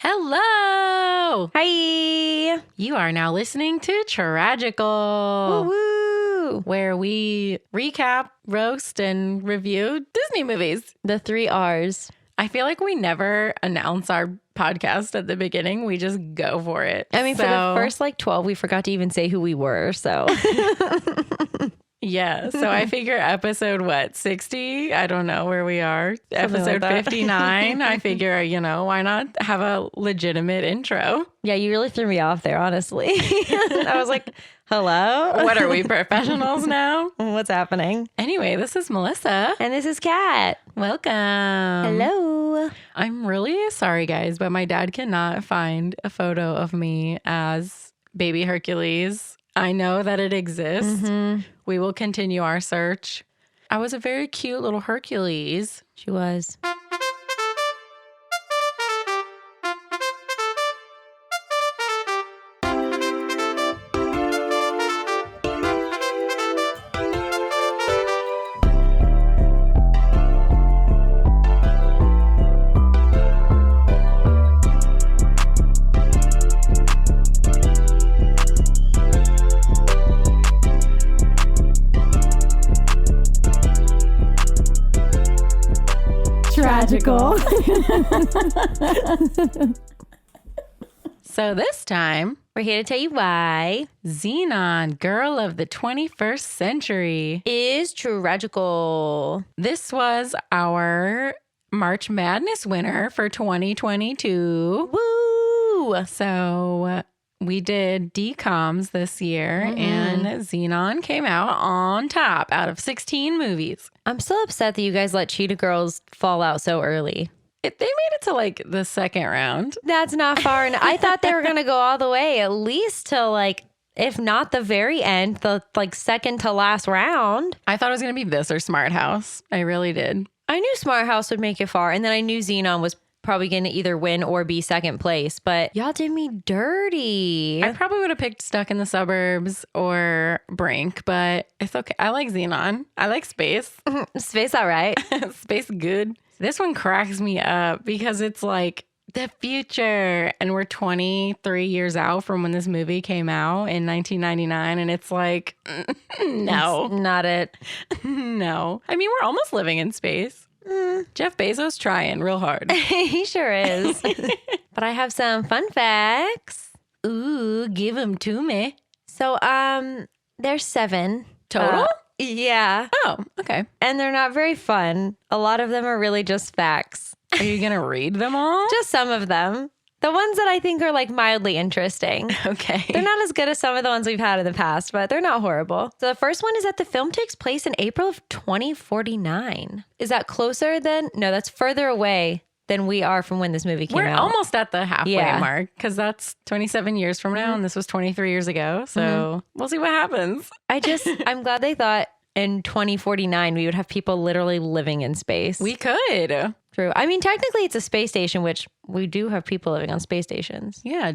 Hello! Hi! You are now listening to Tragical, Woo-woo! where we recap, roast, and review Disney movies. The 3 R's. I feel like we never announce our podcast at the beginning. We just go for it. I mean, for the first 12, we forgot to even say who we were, so. Yeah, so I figure episode, 60? I don't know where we are. Something Episode like that. 59. I figure, why not have a legitimate intro? Yeah, you really threw me off there, honestly. I was like, hello? What are we, professionals now? What's happening? Anyway, this is Melissa. And this is Kat. Welcome. Hello. I'm really sorry, guys, but my dad cannot find a photo of me as baby Hercules. I know that it exists. Mm-hmm. We will continue our search. I was a very cute little Hercules. She was. Tragical. So this time, We're here to tell you why Zenon, Gurl of the 21st century. is Tragical. This was our March Madness winner for 2022. Woo! So we did DCOMs this year, and Zenon came out on top out of 16 movies. I'm still upset that you guys let Cheetah Girls fall out so early. They made it to the second round. That's not far enough. I thought they were going to go all the way, at least to if not the very end, the second to last round. I thought it was going to be this or Smart House. I really did. I knew Smart House would make it far. And then I knew Zenon was probably going to either win or be second place. But y'all did me dirty. I probably would have picked Stuck in the Suburbs or Brink, but it's okay. I like Zenon. I like Space. Space all right. Space good. This one cracks me up because it's the future, and we're 23 years out from when this movie came out in 1999, and it's no. It's not it. No. I mean, we're almost living in space. Jeff Bezos trying real hard. He sure is. But I have some fun facts. Ooh, give them to me. So, there's 7. Total? Yeah. Oh, okay. And they're not very fun. A lot of them are really just facts. Are you going to read them all? Just some of them. The ones that I think are mildly interesting. Okay. They're not as good as some of the ones we've had in the past, but they're not horrible. So the first one is that the film takes place in April of 2049. Is that closer than? No, that's further away than we are from when this movie came We're out. almost at the halfway Yeah. mark because that's 27 years from now, and this was 23 years ago. So we'll see what happens. I'm glad they thought in 2049 we would have people literally living in space. We could. True. I mean, technically it's a space station, which we do have people living on space stations. Yeah,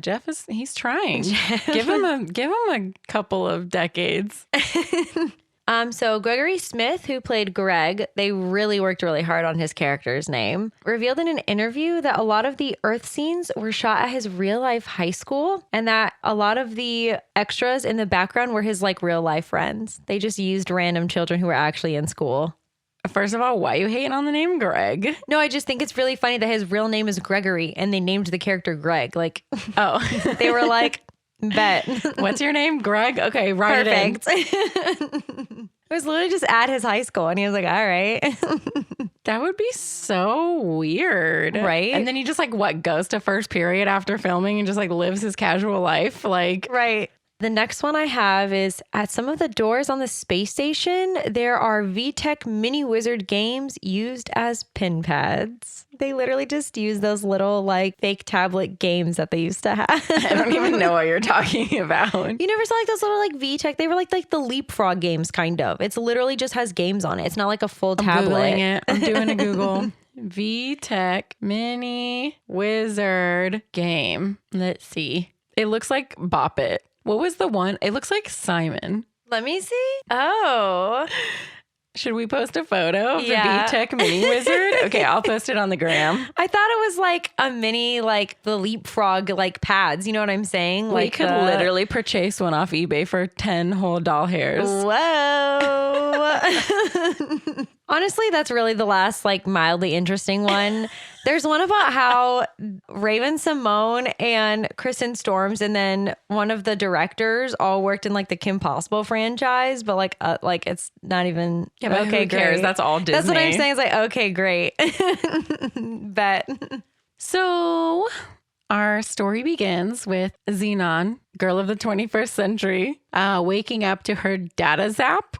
he's trying. Give him a couple of decades. So Gregory Smith, who played Greg, they really worked really hard on his character's name, revealed in an interview that a lot of the Earth scenes were shot at his real life high school, and that a lot of the extras in the background were his real life friends. They just used random children who were actually in school. First of all, why you hating on the name Greg? No, I just think it's really funny that his real name is Gregory and they named the character Greg. Oh. They were bet. What's your name? Greg? Okay, write Perfect. It was literally just at his high school and he was like, all right. That would be so weird. Right? And then he just goes to first period after filming and just lives his casual life. Right. The next one I have is at some of the doors on the space station, there are VTech mini wizard games used as pin pads. They literally just use those little fake tablet games that they used to have. I don't even know what you're talking about. You never saw those little VTech? They were like the leapfrog games, kind of. It's literally just has games on it. It's not a full tablet. I'm Googling it. I'm doing a Google. VTech mini wizard game. Let's see. It looks like Bop It. What was the one? It looks like Simon. Let me see. Oh. Should we post a photo of Yeah. the VTech mini wizard? Okay, I'll post it on the gram. I thought it was like a mini, like the leapfrog, like pads. You know what I'm saying? We Like could literally purchase one off eBay for 10 whole doll hairs. Whoa. Honestly, that's really the last like mildly interesting one. There's one about how Raven Simone and Kristen Storms and then one of the directors all worked in like the Kim Possible franchise, but like it's not even But okay. who cares? Great. That's all Disney. That's what I'm saying. It's like, okay, great. Bet. So our story begins with Zenon, girl of the 21st century, waking up to her data zap,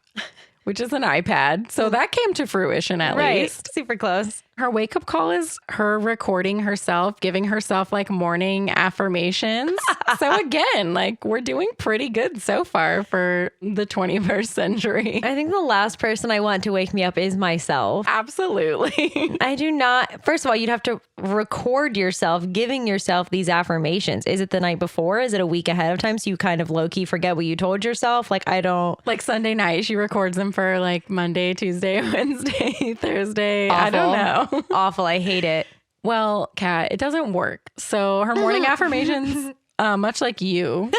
which is an iPad. So that came to fruition at least. Super close. Her wake up call is her recording herself, giving herself like morning affirmations. So again, like we're doing pretty good so far for the 21st century. I think the last person I want to wake me up is myself. Absolutely. I do not. First of all, you'd have to record yourself giving yourself these affirmations. Is it the night before? Is it a week ahead of time? So you kind of low key forget what you told yourself? Like, I don't. Like Sunday night, she records them for like Monday, Tuesday, Wednesday, Thursday. Awful. I don't know. Awful. I hate it. Well, Kat, it doesn't work. So her morning affirmations, much like you,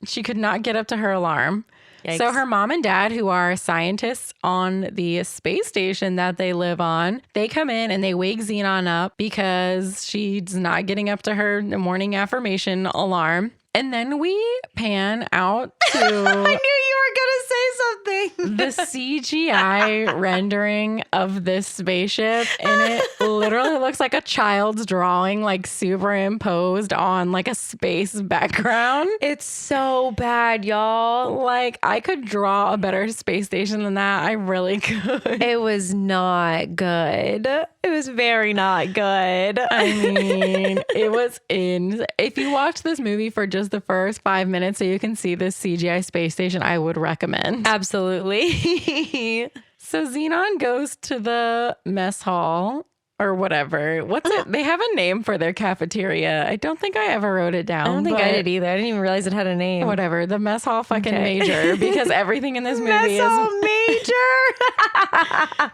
she could not get up to her alarm. Yikes. So her mom and dad, who are scientists on the space station that they live on, they come in and they wake Zenon up because she's not getting up to her morning affirmation alarm. And then we pan out to I knew you were going to say something. the CGI rendering of this spaceship, and it literally looks like a child's drawing, like superimposed on like a space background. It's so bad, y'all. Like I could draw a better space station than that. I really could. It was not good. It was very not good. I mean, it was if you watch this movie for just the first 5 minutes so you can see this CGI space station, I would recommend. Absolutely. So Zenon goes to the mess hall or whatever. What's it? They have a name for their cafeteria. I don't think I ever wrote it down. I don't think I did either. I didn't even realize it had a name. Whatever. The mess hall fucking major, because everything in this movie Mess hall major.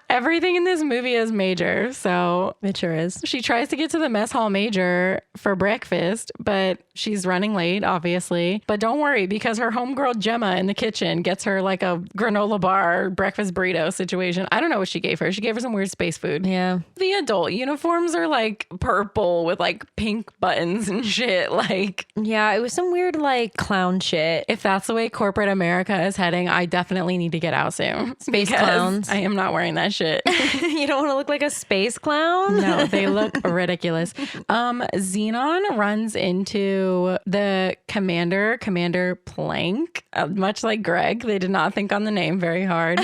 everything in this movie is major. So It sure is. she tries to get to the mess hall major for breakfast, but she's running late, obviously. But don't worry, because her homegirl Gemma in the kitchen gets her like a granola bar breakfast burrito situation. I don't know what she gave her. She gave her some weird space food. Yeah. The adult uniforms are like purple with like pink buttons and shit. Like, Yeah, it was some weird like clown shit. if that's the way corporate America is heading, I definitely need to get out soon. Space Because clowns. I am not wearing that shit. You don't want to look like a space clown? No, they look ridiculous. Zenon runs into the Commander Plank, much like Greg. They did not think on the name very hard.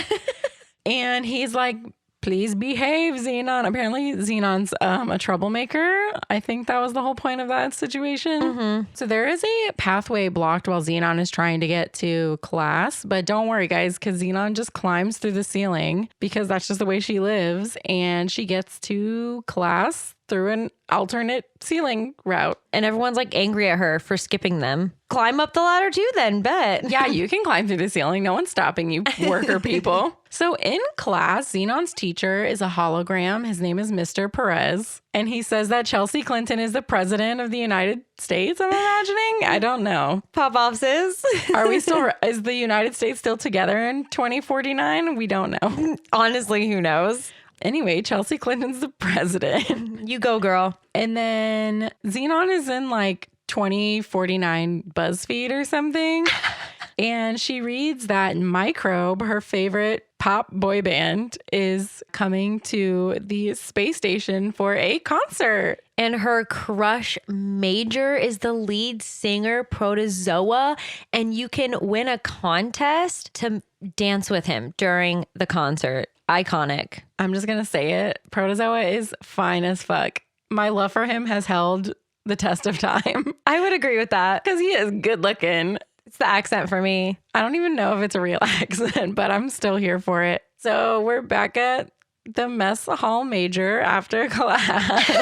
And he's like, please behave, Zenon. Apparently, Zenon's a troublemaker. I think that was the whole point of that situation. So there is a pathway blocked while Zenon is trying to get to class. But don't worry, guys, because Zenon just climbs through the ceiling because that's just the way she lives. And she gets to class through an alternate ceiling route. And everyone's like angry at her for skipping them. Climb up the ladder too then, bet. Yeah, you can climb through the ceiling. No one's stopping you, worker people. So in class, Zenon's teacher is a hologram. His name is Mr. Perez. And he says that Chelsea Clinton is the president of the United States, I'm imagining. I don't know. Pop off, sis. Is the United States still together in 2049? We don't know. Honestly, who knows? Anyway, Chelsea Clinton's the president. You go, girl. And then Zenon is in like 2049 BuzzFeed or something. And she reads that Microbe, her favorite pop boy band, is coming to the space station for a concert. And her crush Major is the lead singer Protozoa. And you can win a contest to dance with him during the concert. Iconic. I'm just going to say it. Protozoa is fine as fuck. My love for him has held the test of time I would agree with that. because he is good looking. It's the accent for me. I don't even know if it's a real accent, but I'm still here for it. So we're back at the mess hall major after class.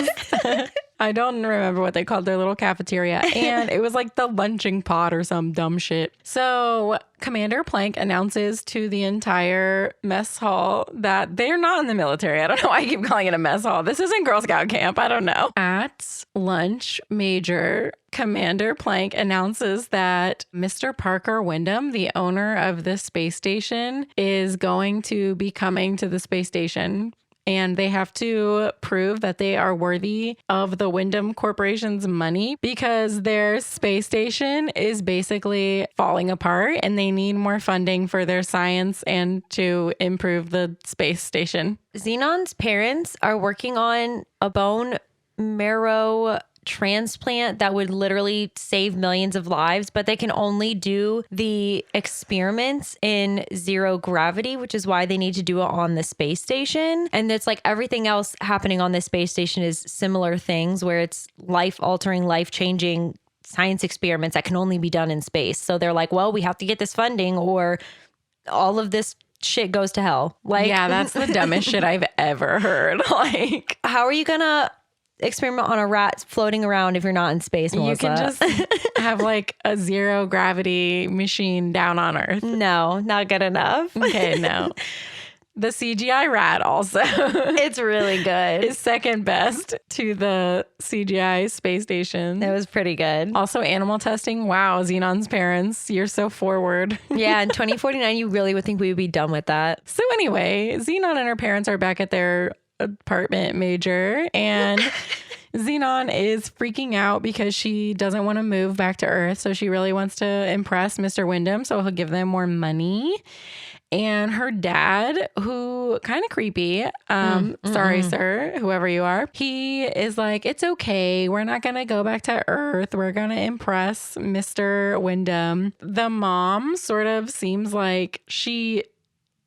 I don't remember what they called their little cafeteria. And it was like the lunching pod or some dumb shit. So Commander Plank announces to the entire mess hall that they're not in the military. I don't know why I keep calling it a mess hall. This isn't Girl Scout camp. I don't know. At lunch, Major Commander Plank announces that Mr. Parker Wyndham, the owner of the space station, is going to be coming to the space station. And they have to prove that they are worthy of the Wyndham Corporation's money because their space station is basically falling apart and they need more funding for their science and to improve the space station. Zenon's parents are working on a bone marrow transplant that would literally save millions of lives, but they can only do the experiments in zero gravity, which is why they need to do it on the space station. And it's like everything else happening on the space station is similar things where it's life-altering, life-changing science experiments that can only be done in space. So they're like, well, we have to get this funding or all of this shit goes to hell. Like, yeah, that's the dumbest shit I've ever heard. Like, how are you gonna experiment on a rat floating around if you're not in space, Melissa? You can just have like a zero gravity machine down on Earth. No, not good enough. Okay, no. The CGI rat also. It's really good. Is second best to the CGI space station. It was pretty good. Also animal testing. Wow, Zenon's parents, you're so forward. Yeah, in 2049, you really would think we would be done with that. So anyway, Zenon and her parents are back at their apartment, Major, and Zenon is freaking out because she doesn't want to move back to Earth. So she really wants to impress Mr. Wyndham, so he'll give them more money. And her dad, who kind of creepy, sorry, sir, whoever you are, he is like, it's okay. We're not going to go back to Earth. We're going to impress Mr. Wyndham. The mom sort of seems like she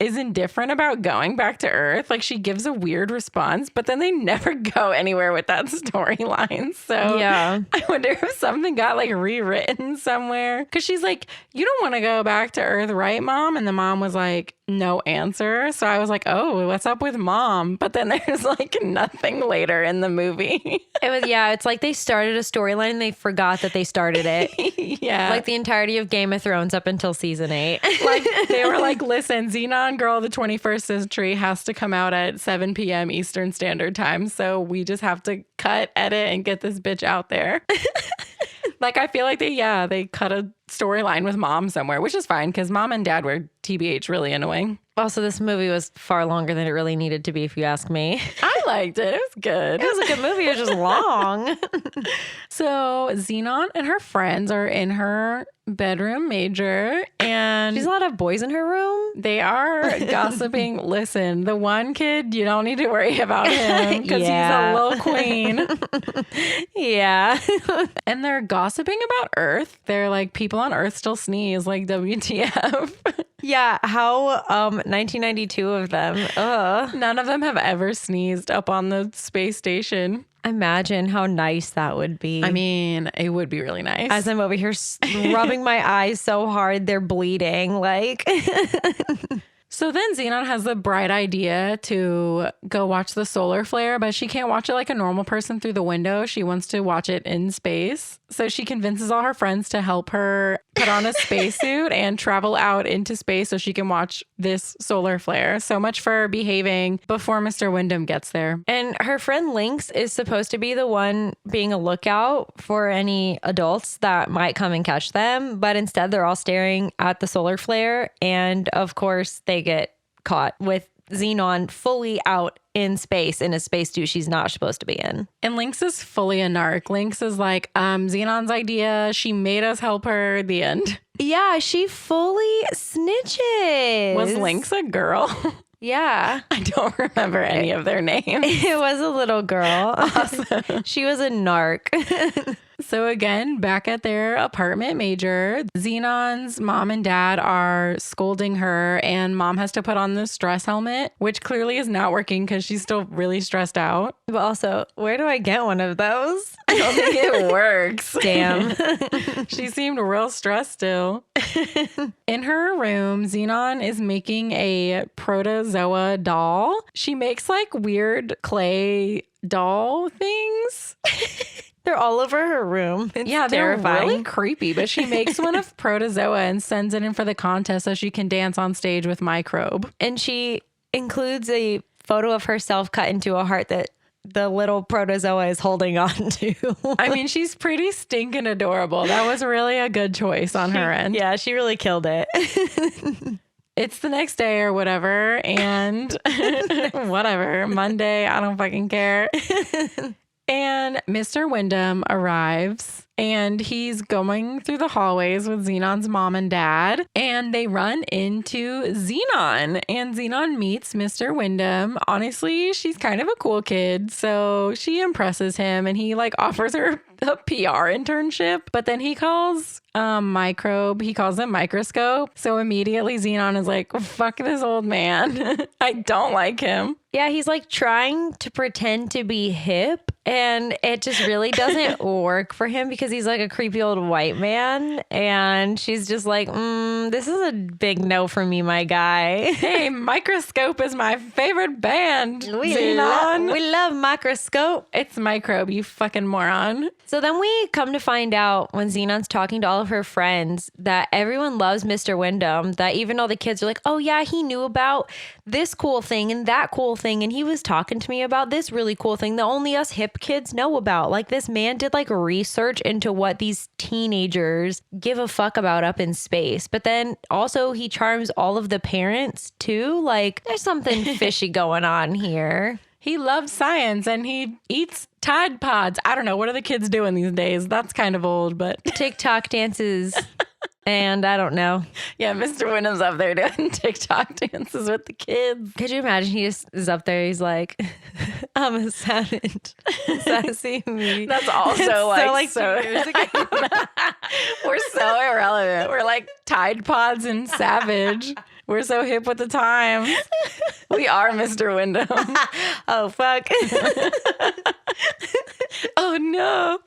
is indifferent about going back to Earth. Like she gives a weird response, but then they never go anywhere with that storyline. So yeah, I wonder if something got like rewritten somewhere. Cause she's like, you don't want to go back to Earth, right, Mom? And the mom was like, no answer. So I was like, oh, what's up with Mom? But then there's like nothing later in the movie. It's like they started a storyline and they forgot that they started it. Yeah. Like the entirety of Game of Thrones up until season 8. Like they were like, listen, Zenon Girl of the 21st Century has to come out at 7 p.m. Eastern Standard Time. So we just have to cut, edit, and get this bitch out there. Like, I feel like they cut a storyline with Mom somewhere, which is fine because Mom and Dad were TBH really annoying. Also, this movie was far longer than it really needed to be, if you ask me. I liked it. It was good. It was a good movie. It was just long. So Zenon and her friends are in her bedroom, Major, and she's a lot of boys in her room. They are gossiping. Listen, the one kid, you don't need to worry about him because he's a little queen. Yeah. And they're gossiping about Earth. They're like, people on Earth still sneeze, like WTF. Yeah, how 1992 of them. Ugh. None of them have ever sneezed up on the space station. Imagine how nice that would be. I mean, it would be really nice. As I'm over here rubbing my eyes so hard, they're bleeding. Like, so then Zenon has the bright idea to go watch the solar flare, but she can't watch it like a normal person through the window. She wants to watch it in space. So she convinces all her friends to help her put on a spacesuit and travel out into space so she can watch this solar flare. So much for behaving before Mr. Wyndham gets there. And her friend Lynx is supposed to be the one being a lookout for any adults that might come and catch them. But instead, they're all staring at the solar flare. And of course, they get caught with Zenon fully out in space in a spacesuit she's not supposed to be in. And Lynx is fully a narc. Lynx is like, Zenon's idea. She made us help her. The end. Yeah, she fully snitches. Was Lynx a girl? Yeah. I don't remember any of their names. It was a little girl. Awesome. She was a narc. So again, back at their apartment major, Xenon's mom and dad are scolding her, and mom has to put on the stress helmet, which clearly is not working because she's still really stressed out. But also, where do I get one of those? I don't think it works. Damn. She seemed real stressed still. In her room, Zenon is making a protozoa doll. She makes like weird clay doll things. They're all over her room. It's Yeah, terrifying. they're really creepy. But she makes one of protozoa and sends it in for the contest so she can dance on stage with Microbe. And she includes a photo of herself cut into a heart that the little protozoa is holding on to. I mean, she's pretty stinking adorable. That was really a good choice on her end. Yeah, she really killed it. It's the next day or whatever, and whatever, Monday, I don't fucking care. And Mr. Wyndham arrives, and he's going through the hallways with Xenon's mom and dad, and they run into Zenon, and Zenon meets Mr. Wyndham. Honestly, she's kind of a cool kid, so she impresses him, and he like offers her a PR internship, but then he calls Microbe, he calls him Microscope. So immediately Zenon is like, fuck this old man. I don't like him. Yeah, he's like trying to pretend to be hip, and it just really doesn't work for him because he's like a creepy old white man. And she's just like, this is a big no for me, my guy. Hey, Microscope is my favorite band. We Zenon. love Microscope. It's Microbe, you fucking moron. So then we come to find out when Xenon's talking to all of her friends that everyone loves Mr. Wyndham, that even all the kids are like, oh yeah, he knew about this cool thing and that cool thing, and he was talking to me about this really cool thing that only us hip kids know about. Like, this man did like research into what these teenagers give a fuck about up in space. But then also he charms all of the parents too. Like, there's something fishy going on here. He loves science and he eats Tide Pods. I don't know. What are the kids doing these days? That's kind of old, but TikTok dances. And I don't know. yeah, Mr. Wyndham's up there doing TikTok dances with the kids. Could you imagine he just is up there? He's like, I'm a savage. Sassy me. That's also It's so 2 years ago. we're so irrelevant. We're like Tide Pods and Savage. We're so hip with the times. We are Mr. Wyndham. Oh, fuck. Oh, no.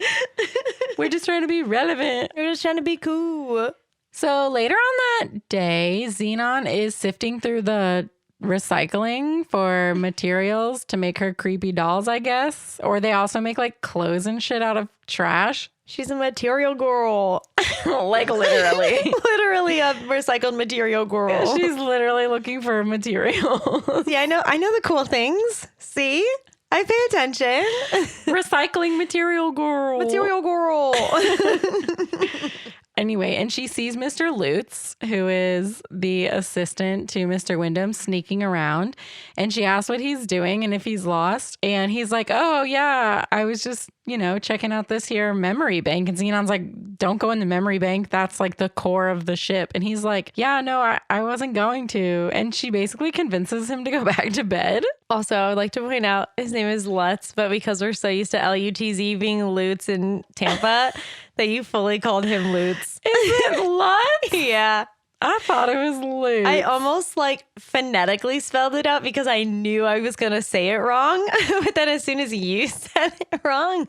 We're just trying to be relevant. We're just trying to be cool. So later on that day, Zenon is sifting through the recycling for materials to make her creepy dolls, I guess. Or they also make like clothes and shit out of trash. She's a material girl. Like literally. Literally a recycled material girl. She's literally looking for materials. Yeah, I know the cool things. See? I pay attention. Recycling material girl. Material girl. Anyway, and she sees Mr. Lutz, who is the assistant to Mr. Wyndham, sneaking around. And she asks what he's doing and if he's lost. And he's like, oh, yeah, I was just, checking out this here memory bank. And Xenon's like, don't go in the memory bank. That's like the core of the ship. And he's like, yeah, no, I wasn't going to. And she basically convinces him to go back to bed. Also, I would like to point out his name is Lutz, but because we're so used to Lutz being Lutz in Tampa, that you fully called him Lutz. Is it Lutz? Yeah. I thought it was Lutz. I almost phonetically spelled it out because I knew I was going to say it wrong. But then as soon as you said it wrong.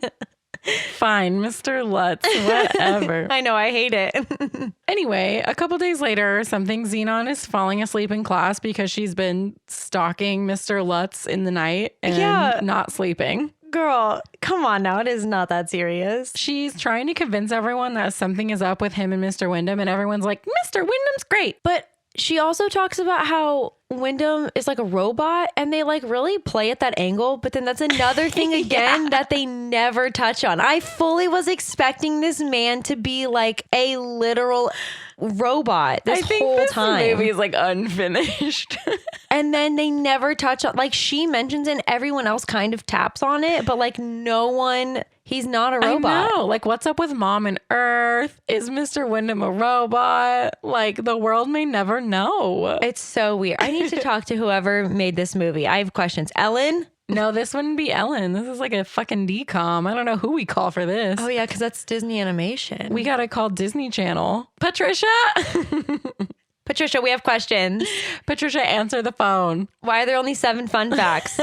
Fine, Mr. Lutz, whatever. I know, I hate it. Anyway, a couple days later, Zenon is falling asleep in class because she's been stalking Mr. Lutz in the night and not sleeping. Girl, come on now. It is not that serious. She's trying to convince everyone that something is up with him and Mr. Wyndham, and everyone's like, Mr. Wyndham's great. But she also talks about how Wyndham is like a robot, and they really play at that angle. But then that's another thing again that they never touch on. I fully was expecting this man to be like a literal robot this whole time. This movie is unfinished. And then they never touch on, she mentions it and everyone else kind of taps on it, but no one, he's not a robot. I know. What's up with Mom and Earth? Is Mr. Wyndham a robot? The world may never know. It's so weird. I need to talk to whoever made this movie. I have questions. Ellen, No, this wouldn't be Ellen. This is like a fucking decom. I don't know who we call for this. Oh, yeah, because that's Disney Animation. We got to call Disney Channel. Patricia! Patricia, we have questions. Patricia, answer the phone. Why are there only 7 fun facts?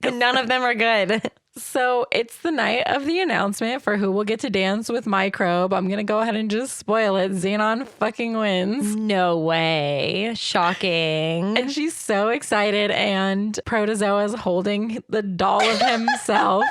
And none of them are good. So it's the night of the announcement for who will get to dance with Microbe. I'm going to go ahead and just spoil it. Zenon fucking wins. No way. Shocking. And she's so excited. And Protozoa's holding the doll of himself.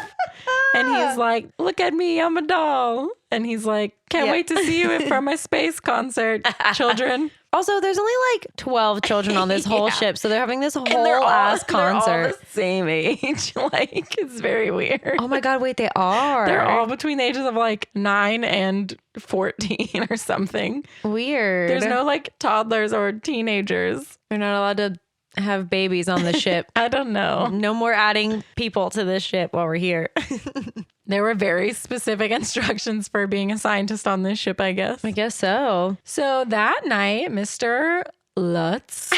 And he's like, look at me, I'm a doll. And he's like, can't wait to see you for my space concert, children. Also, there's only like 12 children on this whole ship, so they're having this whole ass concert. They're all the same age. Like, it's very weird. Oh my God, wait, they are. They're all between the ages of like 9 and 14 or something. Weird. There's no like toddlers or teenagers. They're not allowed to have babies on the ship. I don't know. No more adding people to this ship while we're here. There were very specific instructions for being a scientist on this ship, I guess. I guess so. So that night, Mr. Lutz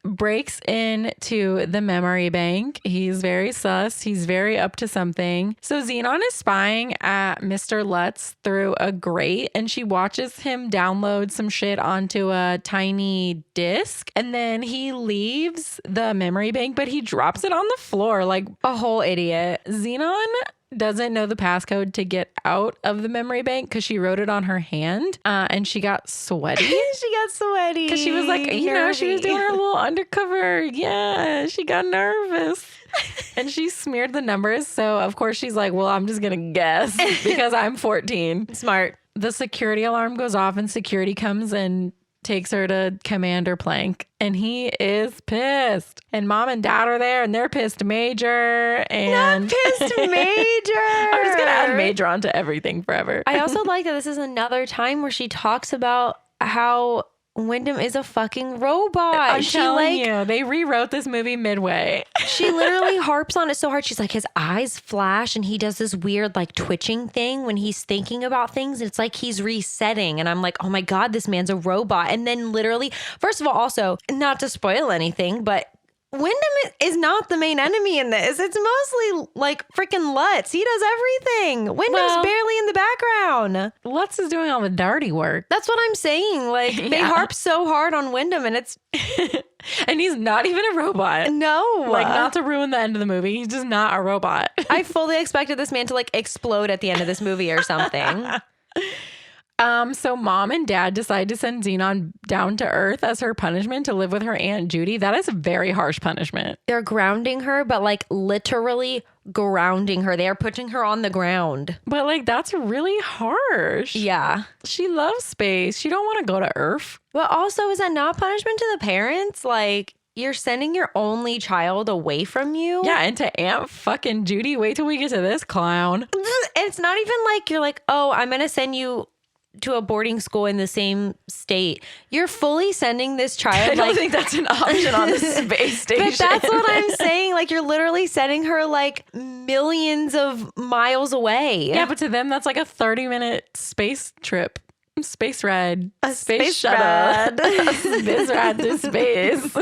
breaks into the memory bank. He's very sus. He's very up to something. So Zenon is spying at Mr. Lutz through a grate, and she watches him download some shit onto a tiny disc. And then he leaves the memory bank, but he drops it on the floor like A whole idiot. Zenon doesn't know the passcode to get out of the memory bank because she wrote it on her hand and she got sweaty. She got sweaty. Because she was like, you know, she was doing her little undercover. Yeah, she got nervous. And she smeared the numbers. So, of course, she's like, well, I'm just going to guess because I'm 14. Smart. The security alarm goes off and security comes and takes her to Commander Plank. And he is pissed. And mom and dad are there and they're pissed major. And Not pissed major. I'm just going to add major onto everything forever. I also like that this is another time where she talks about how Wyndham is a fucking robot. I'm telling you, they rewrote this movie midway. She literally harps on it so hard. She's like, his eyes flash and he does this weird like twitching thing when he's thinking about things. It's like he's resetting. And I'm like, oh my God, this man's a robot. And then literally, first of all, also, not to spoil anything, but Wyndham is not the main enemy in this. It's mostly like freaking Lutz. He does everything. Wyndham's barely in the background. Lutz is doing all the dirty work. That's what I'm saying. Like they harp so hard on Wyndham and it's... And he's not even a robot. No. Like, not to ruin the end of the movie. He's just not a robot. I fully expected this man to like explode at the end of this movie or something. So mom and dad decide to send Zenon down to Earth as her punishment to live with her Aunt Judy. That is a very harsh punishment. They're grounding her, but like literally grounding her. They are putting her on the ground. But like, that's really harsh. Yeah. She loves space. She don't want to go to Earth. But also, is that not punishment to the parents? Like, you're sending your only child away from you? Yeah, and to Aunt fucking Judy. Wait till we get to this clown. It's not even like you're like, oh, I'm going to send you to a boarding school in the same state. You're fully sending this child. I don't think that's an option on the space station. But that's what I'm saying. Like, you're literally sending her like millions of miles away. Yeah, but to them, that's like a 30-minute space trip. Space ride. A space shuttle. Ride. Space ride to space.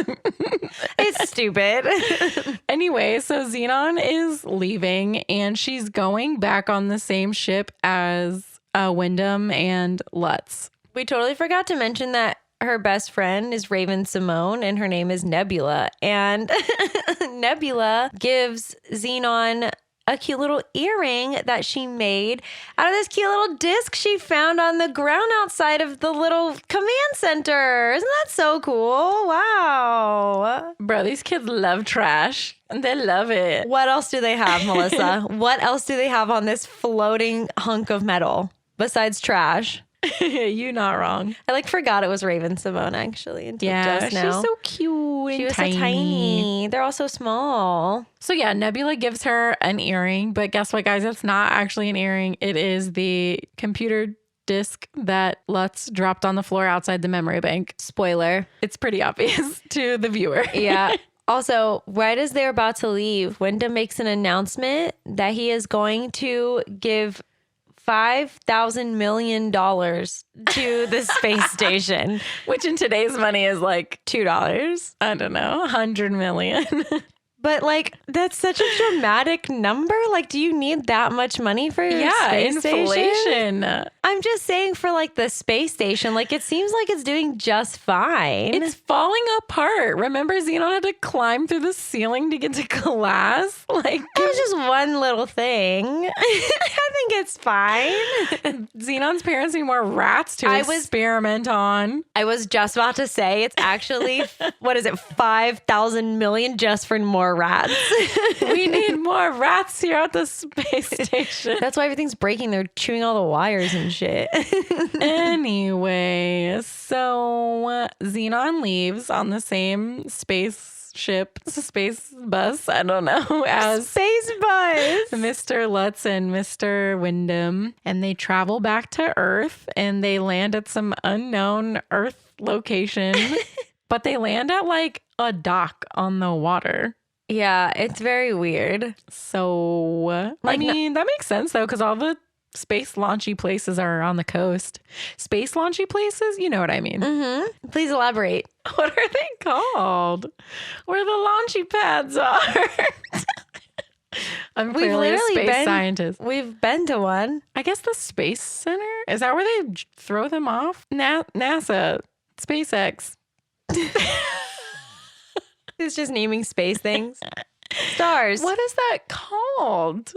It's stupid. Anyway, so Zenon is leaving and she's going back on the same ship as Wyndham and Lutz. We totally forgot to mention that her best friend is Raven Simone and her name is Nebula. And Nebula gives Zenon a cute little earring that she made out of this cute little disc she found on the ground outside of the little command center. Isn't that so cool? Wow. Bro, these kids love trash. They love it. What else do they have, Melissa? What else do they have on this floating hunk of metal besides trash? You not wrong. I like forgot it was Raven Simone actually until just now. She's so cute and She was tiny. so tiny. They're all so small. So yeah, Nebula gives her an earring, but guess what, guys? It's not actually an earring. It is the computer disc that Lutz dropped on the floor outside the memory bank. Spoiler. It's pretty obvious to the viewer. Yeah. Also, right as they're about to leave, Wyndham makes an announcement that he is going to give $5,000 million to the space station. Which in today's money is like $2. I don't know, 100 million. But like, that's such a dramatic number. Like, do you need that much money for your space inflation. station? I'm just saying for like the space station, like it seems like it's doing just fine. It's falling apart. Remember, Zenon had to climb through the ceiling to get to class? Like, it was just one little thing. I think it's fine. Xenon's parents need more rats to experiment on. I was just about to say it's actually, what is it, 5,000 million just for more rats. We need more rats here at the space station. That's why everything's breaking. They're chewing all the wires and shit. Anyway, so Zenon leaves on the same spaceship, space bus, I don't know, as space bus, Mr. Lutz and Mr. Wyndham, and they travel back to Earth and they land at some unknown Earth location, but they land at like a dock on the water. Yeah, it's very weird. So, I mean, that makes sense though, because all the space launchy places are on the coast. Space launchy places? You know what I mean. Mm-hmm. Please elaborate. What are they called? Where the launchy pads are. I'm clearly a space scientist. We've been to one. I guess the Space Center? Is that where they throw them off? NASA. SpaceX. It's just naming space things. Stars. What is that called?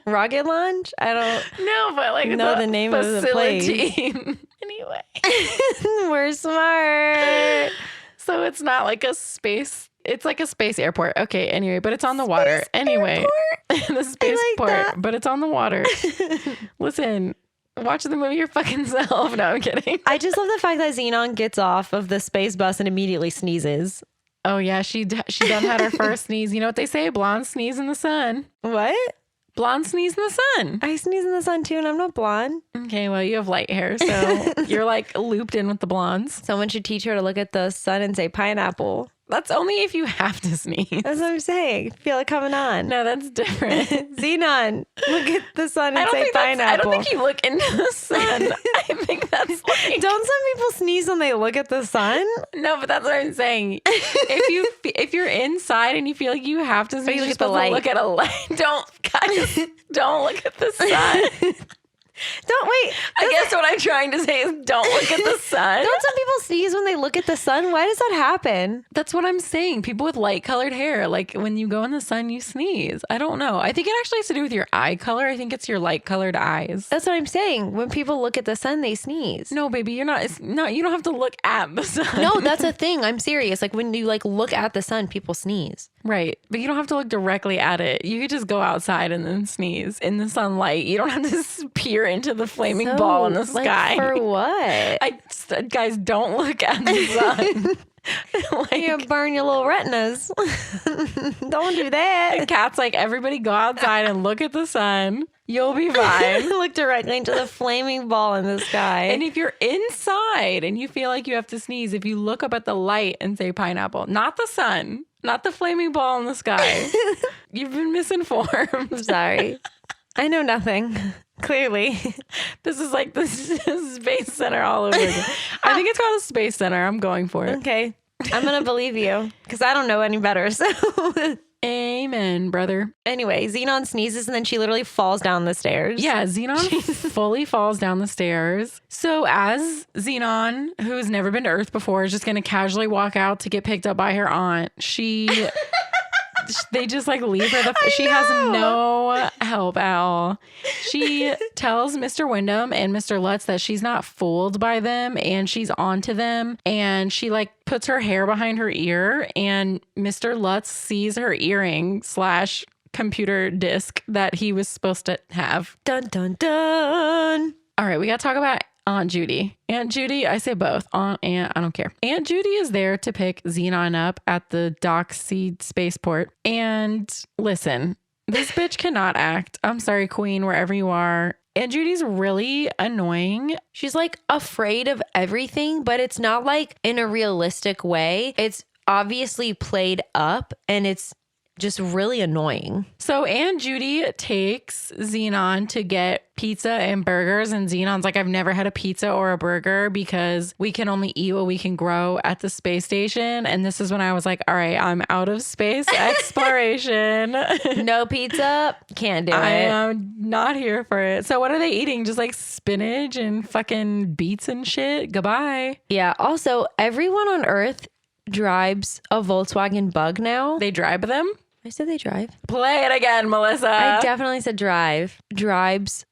Rocket launch? I don't know, but like know the name of the place. Anyway, we're smart. So it's not like a space. It's like a space airport. Okay. Anyway, but it's on the water. Anyway, the spaceport, but it's on the water. Listen. Watch the movie your fucking self. No, I'm kidding. I just love the fact that Zenon gets off of the space bus and immediately sneezes. Oh yeah, she done had her first sneeze. You know what they say? Blonde sneeze in the sun. What? Blonde sneeze in the sun. I sneeze in the sun too, and I'm not blonde. Okay, well you have light hair, so you're like looped in with the blondes. Someone should teach her to look at the sun and say pineapple. That's only if you have to sneeze. That's what I'm saying. Feel it coming on. No, that's different. Zenon, look at the sun and say pineapple. I don't think you look into the sun. I think that's like... Don't some people sneeze when they look at the sun? No, but that's what I'm saying. If you're inside and you feel like you have to sneeze, you look at a light. Don't look at the sun. Don't wait. I guess what I'm trying to say is don't look at the sun. Don't some people sneeze when they look at the sun? Why does that happen? That's what I'm saying. People with light colored hair, like when you go in the sun, you sneeze. I don't know. I think it actually has to do with your eye color. I think it's your light colored eyes. That's what I'm saying. When people look at the sun, they sneeze. No, baby, you don't have to look at the sun. No, that's a thing. I'm serious. Like when you like look at the sun, people sneeze. Right. But you don't have to look directly at it. You could just go outside and then sneeze in the sunlight. You don't have to peer into the flaming ball in the sky. For what? Guys, don't look at the sun. You burn your little retinas. Don't do that. The cat's like, everybody go outside and look at the sun. You'll be fine. Look directly into the flaming ball in the sky. And if you're inside and you feel like you have to sneeze, if you look up at the light and say pineapple, not the sun, not the flaming ball in the sky, you've been misinformed. I'm sorry. I know nothing. Clearly. This is like the Space Center all over again. I think it's called the Space Center. I'm going for it. Okay. I'm going to believe you because I don't know any better. So, amen, brother. Anyway, Zenon sneezes and then she literally falls down the stairs. Yeah, Zenon fully falls down the stairs. So as Zenon, who's never been to Earth before, is just going to casually walk out to get picked up by her aunt, they just like leave her. She has no help at all. She tells Mr. Wyndham and Mr. Lutz that she's not fooled by them and she's onto them. And she like puts her hair behind her ear and Mr. Lutz sees her earring / computer disc that he was supposed to have. Dun, dun, dun. All right, we got to talk about Aunt Judy. Aunt Judy, I say both. Aunt, I don't care. Aunt Judy is there to pick Zenon up at the Dock C spaceport. And listen, this bitch cannot act. I'm sorry, queen, wherever you are. Aunt Judy's really annoying. She's like afraid of everything, but it's not like in a realistic way. It's obviously played up and it's just really annoying. So Aunt Judy takes Zenon to get pizza and burgers, and Xenon's like, I've never had a pizza or a burger because we can only eat what we can grow at the space station. And this is when I was like, all right, I'm out of space exploration. No pizza, can't do I it. am not here for it. So what are they eating? Just like spinach and fucking beets and shit? Goodbye. Yeah. Also, everyone on Earth drives a Volkswagen Bug now. They drive them? I said they drive. Play it again, Melissa. I definitely said drive. Drives.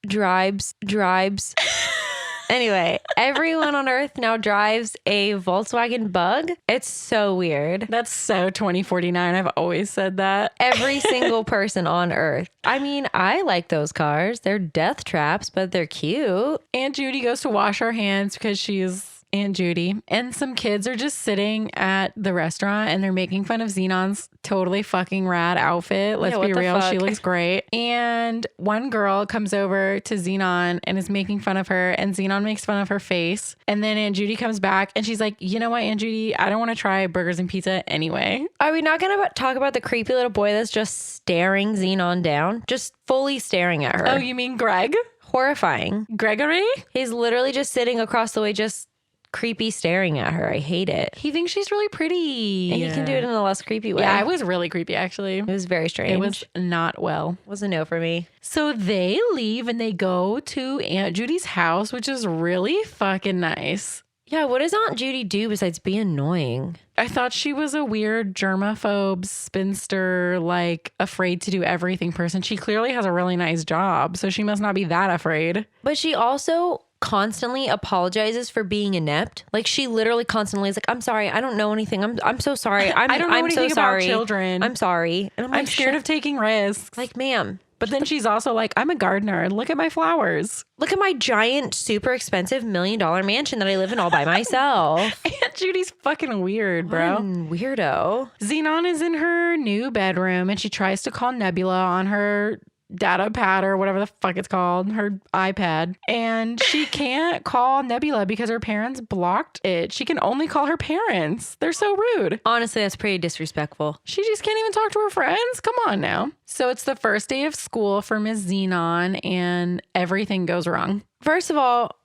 Anyway, everyone on Earth now drives a Volkswagen Bug. It's so weird. That's so 2049. I've always said that. Every single person on Earth. I mean, I like those cars. They're death traps, but they're cute. Aunt Judy goes to wash her hands because she's Aunt Judy, and some kids are just sitting at the restaurant and they're making fun of Xenon's totally fucking rad outfit. Let's be real. She looks great. And one girl comes over to Zenon and is making fun of her, and Zenon makes fun of her face. And then Aunt Judy comes back and she's like, you know what, Aunt Judy, I don't want to try burgers and pizza anyway. Are we not going to talk about the creepy little boy that's just staring Zenon down? Just fully staring at her. Oh, you mean Greg? Horrifying. Gregory? He's literally just sitting across the way, just creepy staring at her. I hate it. He thinks she's really pretty. And he can do it in a less creepy way. Yeah, it was really creepy, actually. It was very strange. It was not well. It was a no for me. So they leave and they go to Aunt Judy's house, which is really fucking nice. Yeah, what does Aunt Judy do besides be annoying? I thought she was a weird germaphobe, spinster, like afraid to do everything person. She clearly has a really nice job, so she must not be that afraid. But she also constantly apologizes for being inept. Like, she literally constantly is like, I'm sorry, I don't know anything. I'm so sorry. I don't know anything so sorry. about children. I'm sorry. And I'm scared of taking risks. Like, ma'am. But then she's also like, I'm a gardener and look at my flowers. Look at my giant, super expensive $1 million mansion that I live in all by myself. Aunt Judy's fucking weird, bro. What a weirdo. Zenon is in her new bedroom and she tries to call Nebula on her data pad or whatever the fuck it's called, her iPad. And she can't call Nebula because her parents blocked it. She can only call her parents. They're so rude. Honestly, that's pretty disrespectful. She just can't even talk to her friends. Come on now. So it's the first day of school for Miss Zenon and everything goes wrong. First of all,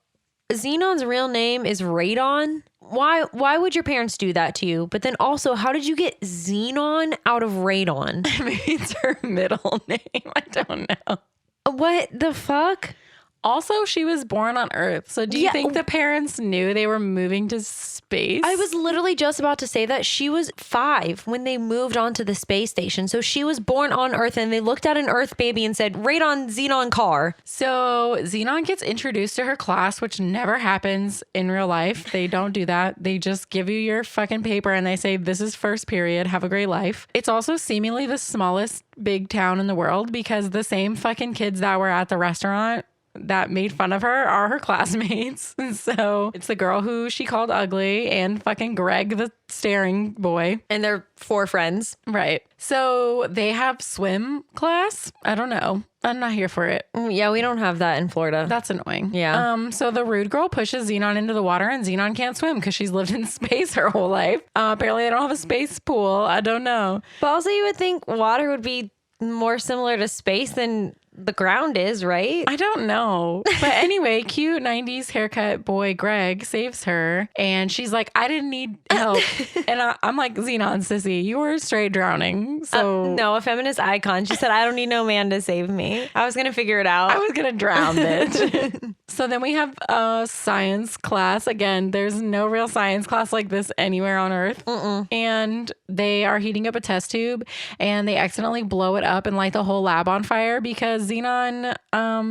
Zenon's real name is Radon. Why would your parents do that to you? But then also, how did you get Zenon out of Radon? Maybe it's her middle name. I don't know. What the fuck? Also, she was born on Earth. So do you think the parents knew they were moving to space? I was literally just about to say that. She was 5 when they moved on to the space station. So she was born on Earth and they looked at an Earth baby and said, Radon Zenon car. So Zenon gets introduced to her class, which never happens in real life. They don't do that. They just give you your fucking paper and they say, this is first period. Have a great life. It's also seemingly the smallest big town in the world because the same fucking kids that were at the restaurant that made fun of her are her classmates. And so it's the girl who she called ugly and fucking Greg, the staring boy. And they're 4 friends. Right. So they have swim class. I don't know. I'm not here for it. Yeah, we don't have that in Florida. That's annoying. Yeah. So the rude girl pushes Zenon into the water and Zenon can't swim because she's lived in space her whole life. Apparently they don't have a space pool. I don't know. But also you would think water would be more similar to space than the ground is, right? I don't know. But anyway, cute 90s haircut boy Greg saves her. And she's like, I didn't need help. And I'm like, Zenon, sissy, you were straight drowning. So no, a feminist icon. She said, I don't need no man to save me. I was going to figure it out. I was going to drown, bitch. So then we have a science class. Again, there's no real science class like this anywhere on Earth. And they are heating up a test tube and they accidentally blow it up and light the whole lab on fire because Zenon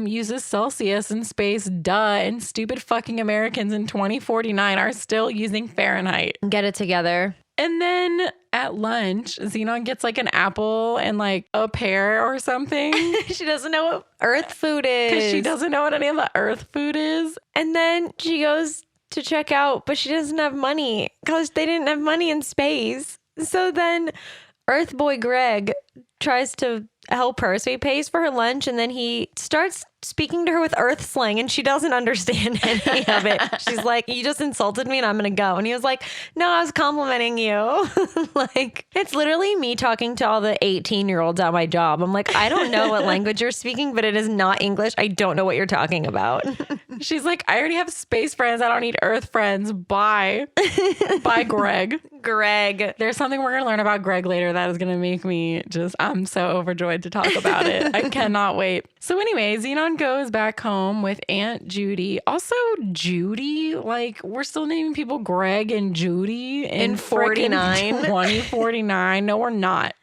uses Celsius in space, and stupid fucking Americans in 2049 are still using Fahrenheit. Get it together. And then at lunch, Zenon gets like an apple and like a pear or something. She doesn't know what Earth food is. Because she doesn't know what any of the Earth food is. And then she goes to check out, but she doesn't have money because they didn't have money in space. So then Earth boy Greg tries to help her. So he pays for her lunch, and then he starts speaking to her with earth slang, and she doesn't understand any of it. She's like, you just insulted me and I'm gonna go. And he was like, no, I was complimenting you. Like, it's literally me talking to all the 18-year-olds at my job. I'm like, I don't know what language you're speaking, but it is not English. I don't know what you're talking about. She's like, I already have space friends. I don't need earth friends. Bye. Bye, Greg. Greg. There's something we're going to learn about Greg later that is going to make me I'm so overjoyed to talk about it. I cannot wait. So anyway, Zenon goes back home with Aunt Judy. Also, Judy, like, we're still naming people Greg and Judy in 49. 2049. No, we're not.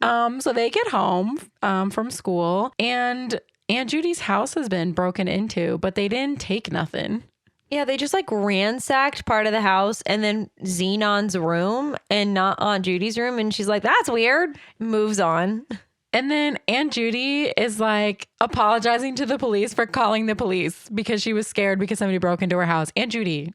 So they get home from school, and Aunt Judy's house has been broken into, but they didn't take nothing. Yeah, they just like ransacked part of the house and then Zenon's room and not Aunt Judy's room. And she's like, that's weird. Moves on. And then Aunt Judy is like apologizing to the police for calling the police because she was scared because somebody broke into her house. Aunt Judy,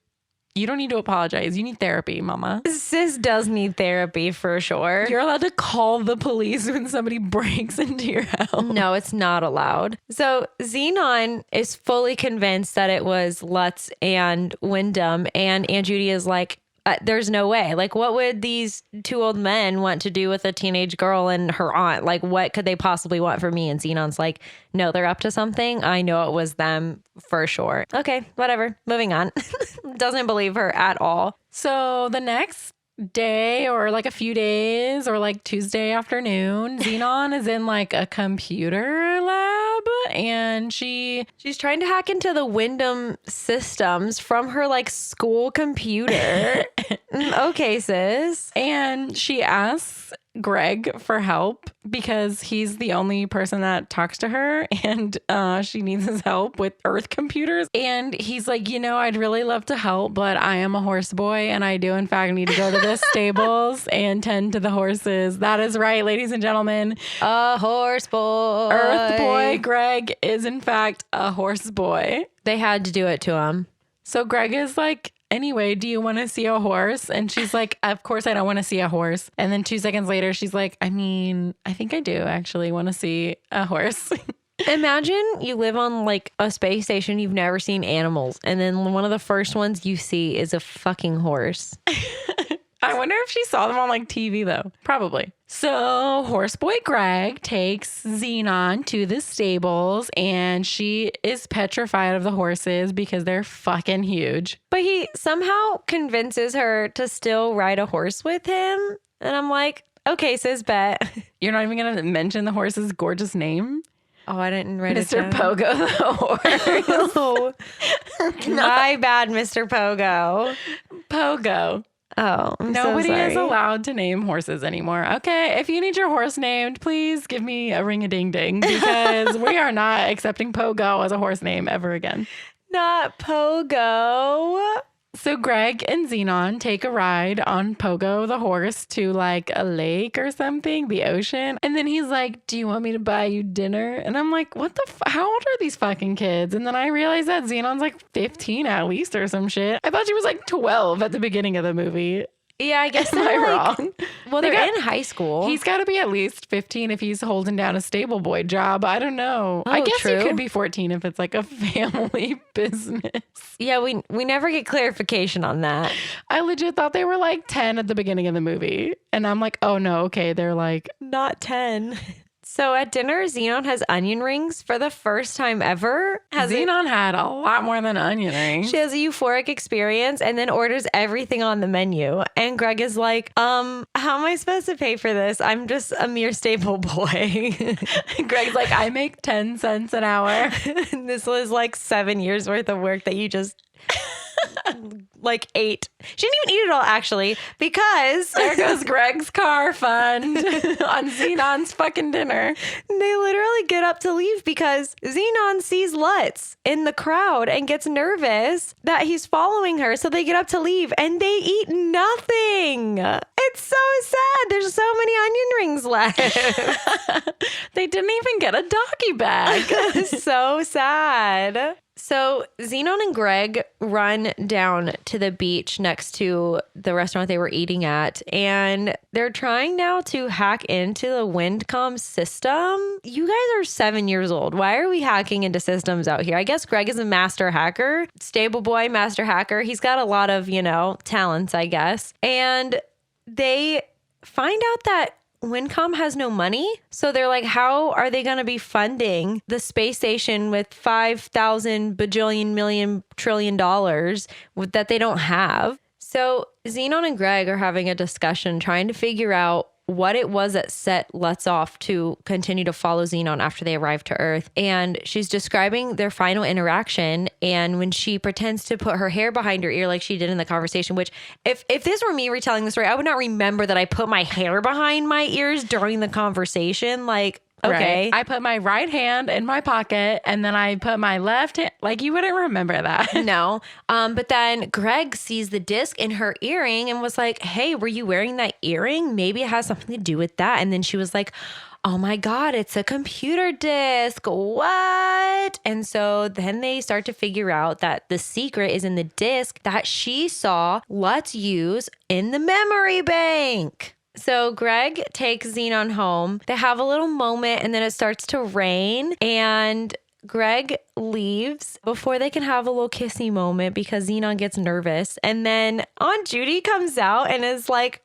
you don't need to apologize. You need therapy, mama. Sis does need therapy for sure. You're allowed to call the police when somebody breaks into your house. No, it's not allowed. So Zenon is fully convinced that it was Lutz and Wyndham, and Aunt Judy is like, there's no way. Like, what would these two old men want to do with a teenage girl and her aunt? Like, what could they possibly want from me? And Zenon's like, no, they're up to something. I know it was them for sure. Okay, whatever. Moving on. Doesn't believe her at all. So the next day, or like a few days, or like Tuesday afternoon, Zenon is in like a computer lab, and she's trying to hack into the Wyndham systems from her like school computer. Okay, sis. And she asks Greg for help because he's the only person that talks to her, and she needs his help with Earth computers. And he's like, I'd really love to help, but I am a horse boy, and I do in fact need to go to the stables and tend to the horses. That is right, ladies and gentlemen. A horse boy. Earth boy Greg is in fact a horse boy. They had to do it to him. So Greg is like, anyway, do you want to see a horse? And she's like, of course I don't want to see a horse. And then 2 seconds later, she's like, I think I do actually want to see a horse. Imagine you live on like a space station, you've never seen animals, and then one of the first ones you see is a fucking horse. I wonder if she saw them on like TV though. Probably. So Horseboy Greg takes Zenon to the stables, and she is petrified of the horses because they're fucking huge. But he somehow convinces her to still ride a horse with him. And I'm like, okay, sis, bet. You're not even going to mention the horse's gorgeous name? Oh, I didn't write it down. Mr. Pogo the horse. No. My bad, Mr. Pogo. Pogo. Oh, nobody is allowed to name horses anymore. Okay, if you need your horse named, please give me a ring-a-ding-ding, because we are not accepting Pogo as a horse name ever again. Not Pogo. So Greg and Zenon take a ride on Pogo the horse to like a lake or something, the ocean. And then he's like, do you want me to buy you dinner? And I'm like, what the how old are these fucking kids? And then I realized that Zenon's like 15 at least or some shit. I thought she was like 12 at the beginning of the movie. Yeah, I guess Am I wrong? Well, they're in high school. He's got to be at least 15 if he's holding down a stable boy job. I don't know. Oh, I guess true. he could be 14 if it's like a family business. Yeah, we never get clarification on that. I legit thought they were like 10 at the beginning of the movie. And I'm like, oh no, okay. They're like not 10. So at dinner, Zenon has onion rings for the first time ever. Zenon had a lot more than onion rings. She has a euphoric experience and then orders everything on the menu. And Greg is like, how am I supposed to pay for this? I'm just a mere stable boy. Greg's like, I make 10 cents an hour. This was like 7 years worth of work that you just like ate. She didn't even eat it all, actually, because there goes Greg's car fund on Zenon's fucking dinner. They literally get up to leave because Zenon sees Lutz in the crowd and gets nervous that he's following her. So they get up to leave and they eat nothing. It's so sad. There's so many onion rings left. They didn't even get a doggy bag. So sad. So Zenon and Greg run down to the beach next to the restaurant they were eating at, and they're trying now to hack into the Windcom system. You guys are 7 years old. Why are we hacking into systems out here? I guess Greg is a master hacker, stable boy, master hacker. He's got a lot of, talents, I guess. And they find out that Wincom has no money. So they're like, how are they going to be funding the space station with 5,000 bajillion million trillion dollars that they don't have? So Zenon and Greg are having a discussion trying to figure out what it was that set Lutz off to continue to follow Zenon after they arrived to Earth. And she's describing their final interaction. And when she pretends to put her hair behind her ear like she did in the conversation, which if this were me retelling the story, I would not remember that I put my hair behind my ears during the conversation. Like, okay. Right. I put my right hand in my pocket and then I put my left hand. Like, you wouldn't remember that. No. But then Greg sees the disc in her earring and was like, hey, were you wearing that earring? Maybe it has something to do with that. And then she was like, oh my God, it's a computer disc. What? And so then they start to figure out that the secret is in the disc that she saw Lutz use in the memory bank. So Greg takes Zenon home. They have a little moment and then it starts to rain and Greg leaves before they can have a little kissy moment because Zenon gets nervous. And then Aunt Judy comes out and is like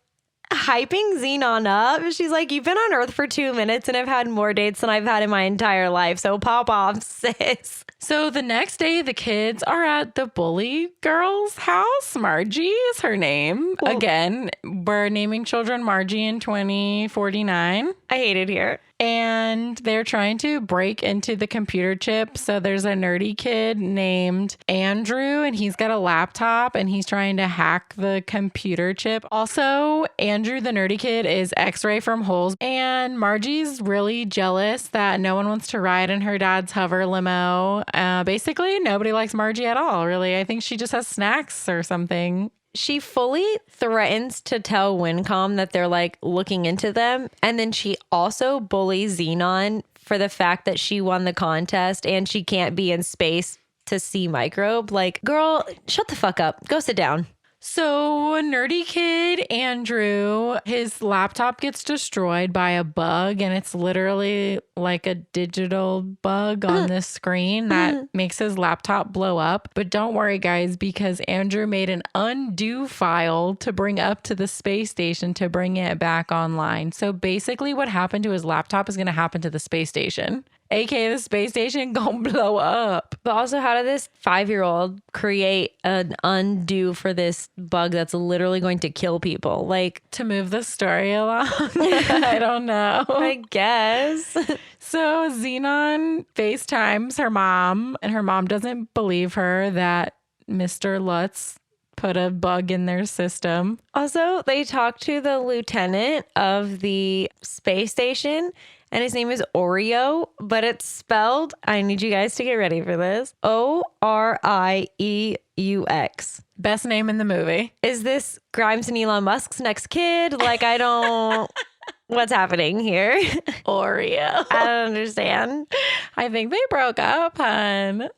hyping Zenon up. She's like, you've been on Earth for 2 minutes and I've had more dates than I've had in my entire life. So pop off, sis. So the next day, the kids are at the bully girl's house. Margie is her name. Cool. Again, we're naming children Margie in 2049. I hate it here. And they're trying to break into the computer chip. So there's a nerdy kid named Andrew, and he's got a laptop, and he's trying to hack the computer chip. Also, Andrew, the nerdy kid, is X-Ray from Holes. And Margie's really jealous that no one wants to ride in her dad's hover limo. Basically, nobody likes Margie at all, really. I think she just has snacks or something. She fully threatens to tell Wincom that they're like looking into them. And then she also bullies Zenon for the fact that she won the contest and she can't be in space to see Microbe. Like, girl, shut the fuck up. Go sit down. So nerdy kid Andrew, his laptop gets destroyed by a bug, and it's literally like a digital bug on the screen that makes his laptop blow up. But don't worry, guys, because Andrew made an undo file to bring up to the space station to bring it back online. So basically what happened to his laptop is going to happen to the space station. AKA the space station gonna blow up. But also, how did this 5-year-old create an undo for this bug that's literally going to kill people? Like, to move the story along? I don't know. I guess. So Zenon FaceTimes her mom, and her mom doesn't believe her that Mr. Lutz put a bug in their system. Also, they talk to the lieutenant of the space station, and his name is Oreo, but it's spelled, I need you guys to get ready for this, Orieux. Best name in the movie. Is this Grimes and Elon Musk's next kid? Like, I don't... What's happening here? Oreo. I don't understand. I think they broke up, hon.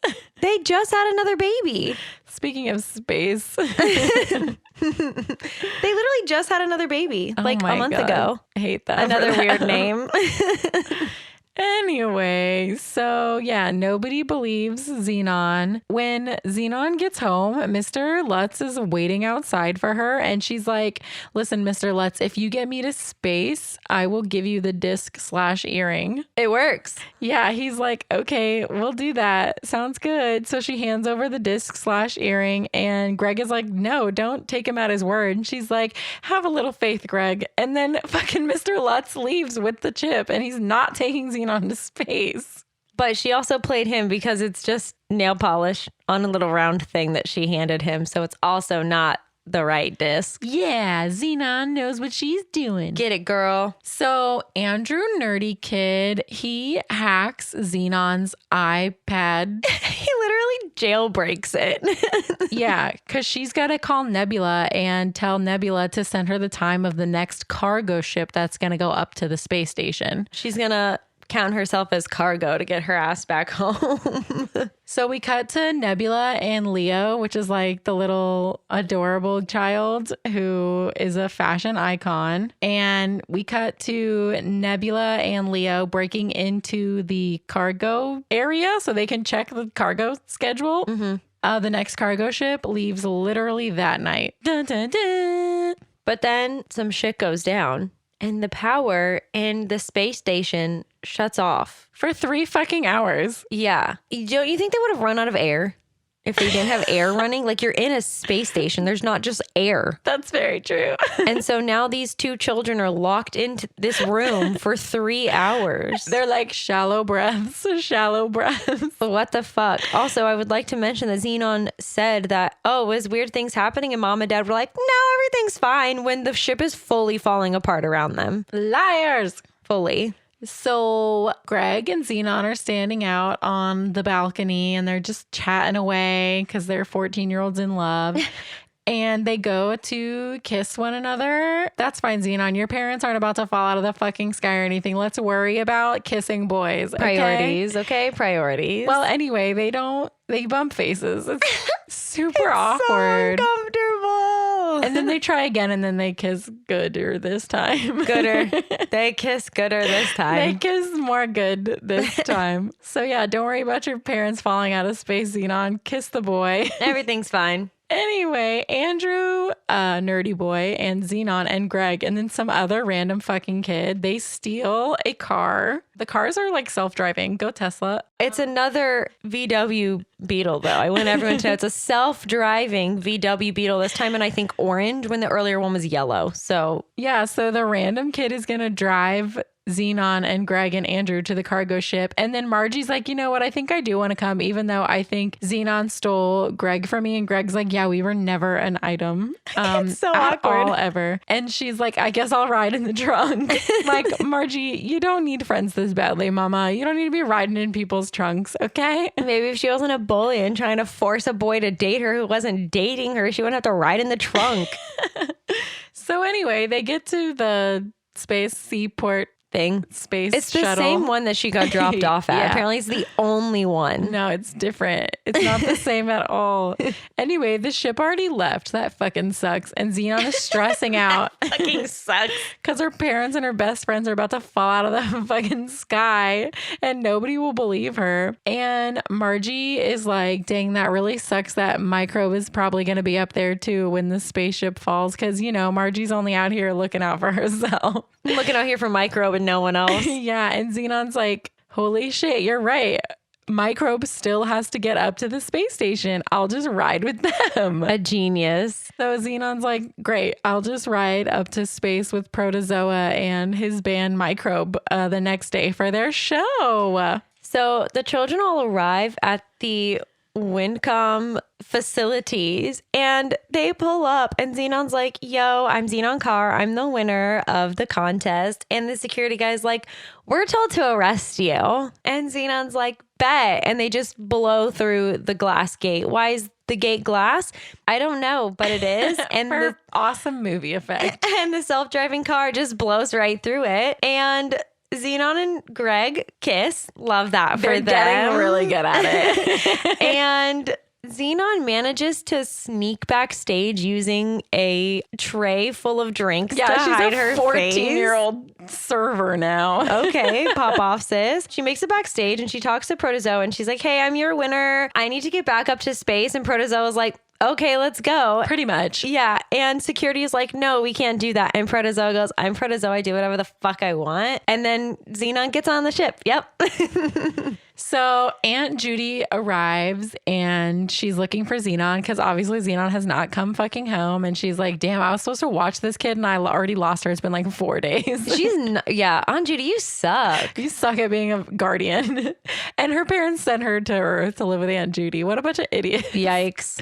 They just had another baby. Speaking of space. They literally just had another baby like a month ago. I hate that. Another weird name. Anyway, so yeah, nobody believes Zenon. When Zenon gets home, Mr. Lutz is waiting outside for her. And she's like, listen, Mr. Lutz, if you get me to space, I will give you the disc/earring. It works. Yeah, he's like, okay, we'll do that. Sounds good. So she hands over the disc/earring. And Greg is like, no, don't take him at his word. And she's like, have a little faith, Greg. And then fucking Mr. Lutz leaves with the chip. And he's not taking Zenon to space. But she also played him because it's just nail polish on a little round thing that she handed him. So it's also not the right disc. Yeah, Zenon knows what she's doing. Get it, girl. So Andrew Nerdy Kid, he hacks Zenon's iPad. He literally jailbreaks it. Yeah, because she's got to call Nebula and tell Nebula to send her the time of the next cargo ship that's going to go up to the space station. She's going to count herself as cargo to get her ass back home. So we cut to Nebula and Leo, which is like the little adorable child who is a fashion icon. And we cut to Nebula and Leo breaking into the cargo area so they can check the cargo schedule. The next cargo ship leaves literally that night. Dun, dun, dun. But then some shit goes down and the power in the space station shuts off. For 3 fucking hours. Yeah. Don't you think they would have run out of air if they didn't have air running? Like, you're in a space station. There's not just air. That's very true. And so now these 2 children are locked into this room for 3 hours. They're like shallow breaths, shallow breaths. What the fuck? Also, I would like to mention that Zenon said that, oh, was weird things happening? And mom and dad were like, no, everything's fine, when the ship is fully falling apart around them. Liars. Fully. So Greg and Zenon are standing out on the balcony and they're just chatting away because they're 14-year-olds in love. And they go to kiss one another. That's fine, Zenon. Your parents aren't about to fall out of the fucking sky or anything. Let's worry about kissing boys. Okay? Priorities, okay? Priorities. Well, anyway, they bump faces. It's super awkward. So uncomfortable. And then they try again and then they kiss gooder this time. Gooder. They kiss gooder this time. They kiss more good this time. So yeah, don't worry about your parents falling out of space, Zenon. Kiss the boy. Everything's fine. Anyway, Andrew, nerdy boy, and Zenon and Greg, and then some other random fucking kid, they steal a car. The cars are like self-driving. Go Tesla. It's another VW Beetle, though. I want everyone to know it's a self-driving VW Beetle this time, and I think orange when the earlier one was yellow. So yeah, so the random kid is going to drive Zenon and Greg and Andrew to the cargo ship. And then Margie's like, you know what? I think I do want to come, even though I think Zenon stole Greg from me. And Greg's like, yeah, we were never an item. It's so at awkward. all ever. And she's like, I guess I'll ride in the trunk. Like, Margie, you don't need friends this badly, mama. You don't need to be riding in people's trunks, okay? Maybe if she wasn't a bully and trying to force a boy to date her who wasn't dating her, she wouldn't have to ride in the trunk. So anyway, they get to the space seaport thing. Space It's the shuttle. same one that she got dropped off at. Yeah. Apparently it's the only one. No, it's different. It's not the same at all. Anyway, the ship already left. That fucking sucks. And Zenon is stressing out. Fucking sucks. Because her parents and her best friends are about to fall out of the fucking sky and nobody will believe her. And Margie is like, dang, that really sucks that Microbe is probably going to be up there too when the spaceship falls. Because, you know, Margie's only out here looking out for herself. Looking out here for Microbe and no one else. Yeah. And Zenon's like, holy shit, you're right. Microbe still has to get up to the space station. I'll just ride with them. A genius. So Zenon's like, great, I'll just ride up to space with Protozoa and his band Microbe the next day for their show. So the children all arrive at the Windcom facilities and they pull up and Zenon's like, yo, I'm Zenon Carr. I'm the winner of the contest. And the security guy's like, we're told to arrest you. And Zenon's like, bet. And they just blow through the glass gate. Why is the gate glass? I don't know, but it is. And for awesome movie effect. And the self-driving car just blows right through it. And Zenon and Greg kiss. Love that for them. They're getting really good at it. And Zenon manages to sneak backstage using a tray full of drinks to hide her face. 14-year-old server now. Okay, pop off, sis. She makes it backstage and she talks to Protozoa and she's like, hey, I'm your winner. I need to get back up to space. And Protozoa's like, okay, let's go. Pretty much. Yeah. And security is like, no, we can't do that. And Protozoa goes, I'm Protozoa. I do whatever the fuck I want. And then Zenon gets on the ship. Yep. So Aunt Judy arrives and she's looking for Zenon because obviously Zenon has not come fucking home. And she's like, damn, I was supposed to watch this kid and I already lost her. It's been like 4 days. Yeah. Aunt Judy, you suck. You suck at being a guardian. And her parents sent her to Earth to live with Aunt Judy. What a bunch of idiots. Yikes.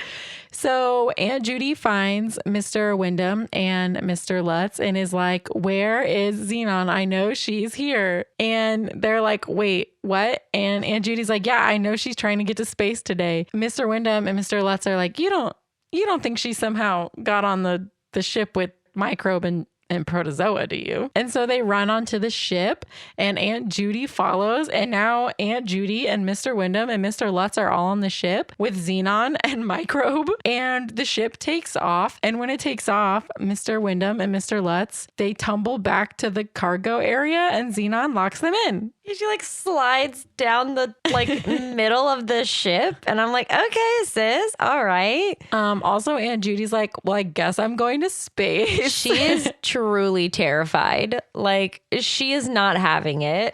So Aunt Judy finds Mr. Wyndham and Mr. Lutz and is like, where is Zenon? I know she's here. And they're like, wait, what? And Aunt Judy's like, yeah, I know she's trying to get to space today. Mr. Wyndham and Mr. Lutz are like, you don't think she somehow got on the ship with Microbe and and Protozoa do you? And so they run onto the ship and Aunt Judy follows. And now Aunt Judy and Mr. Wyndham and Mr. Lutz are all on the ship with Zenon and Microbe. And the ship takes off. And when it takes off, Mr. Wyndham and Mr. Lutz, they tumble back to the cargo area and Zenon locks them in. She like slides down the like middle of the ship. And I'm like, okay, sis. All right. Also, Aunt Judy's like, well, I guess I'm going to space. She is truly terrified. Like, she is not having it.